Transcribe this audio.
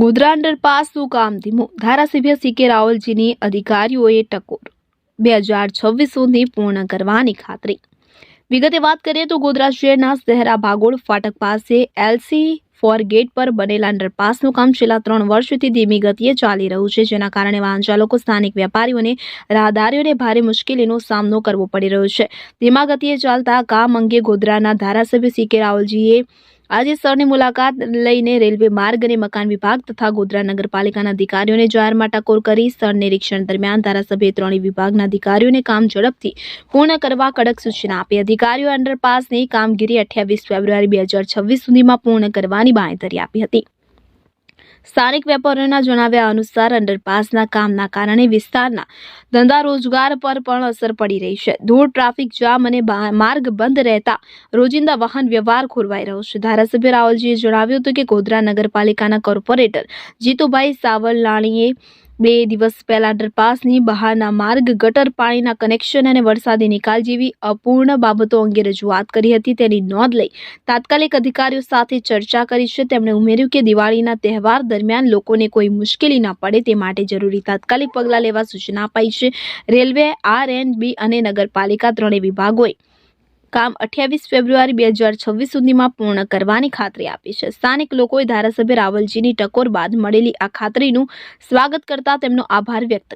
ગોધરા અંડરપાસનું કામ ધીમું, ધારાસભ્ય CK રાવલજીની અધિકારીઓએ ટકોર 2026 સુધી પૂર્ણ કરવાની ખાતરી। વિગતે વાત કરીએ તો ગોધરા શહેરના સહેરા ભાગોળ ફાટક પાસે LC4 ગેટ પર બનેલા અંડરપાસનું કામ છેલ્લા 3 વર્ષથી ધીમી ગતિએ ચાલી રહ્યું છે, જેના કારણે વાહન ચાલકો, સ્થાનિક વેપારીઓને રાહદારીઓને ભારે મુશ્કેલીનો સામનો કરવો પડી રહ્યો છે। ધીમા ગતિએ ચાલતા કામ અંગે ગોધરાના ધારાસભ્ય CK રાવલજીએ આજે સ્થળની મુલાકાત લઈને રેલવે માર્ગ અને મકાન વિભાગ તથા ગોધરા નગરપાલિકાના અધિકારીઓને જાહેરમાં ટકોર કરી સ્થળ નિરીક્ષણ દરમિયાન ધારાસભ્યએ ત્રણેય વિભાગના અધિકારીઓને કામ ઝડપથી પૂર્ણ કરવા કડક સૂચના આપી। અધિકારીઓએ અંડરપાસની કામગીરી 28 ફેબ્રુઆરી 2026 સુધીમાં પૂર્ણ કરવાની બાંહેધરી આપી હતી। સ્થાનિક વેપારીઓના જણાવ્યા અનુસાર અંડરપાસના કામના કારણે વિસ્તારના ધંધા રોજગાર પર પણ અસર પડી રહી છે। ધૂળ, ટ્રાફિક જામ અને માર્ગ બંધ રહેતા રોજિંદા વાહન વ્યવહાર ખોરવાઈ રહ્યો છે। ધારાસભ્ય રાવલજીએ જણાવ્યું હતું કે ગોધરા નગરપાલિકાના કોર્પોરેટર જીતુભાઈ સાવલાણીએ 2 દિવસ પહેલા અંડરપાસની બહારના માર્ગ, ગટર પાણીના કનેક્શન અને વરસાદી નિકાલ જેવી અપૂર્ણ બાબતો અંગે રજૂઆત કરી હતી। તેની નોંધ લઈ તાત્કાલિક અધિકારીઓ સાથે ચર્ચા કરી છે। તેમણે ઉમેર્યું કે દિવાળીના તહેવાર દરમિયાન લોકોને કોઈ મુશ્કેલી ન પડે તે માટે જરૂરી તાત્કાલિક પગલાં લેવા સૂચના અપાઈ છે। રેલવે, R&B અને નગરપાલિકા ત્રણેય વિભાગોએ કામ 28 ફેબ્રુઆરી 2026 સુધીમાં પૂર્ણ કરવાની ખાતરી આપી છે। સ્થાનિક લોકોએ ધારાસભ્ય રાવલજીની ટકોર બાદ મળેલી આ ખાતરીનું સ્વાગત કરતા તેમનો આભાર વ્યક્ત કર્યો।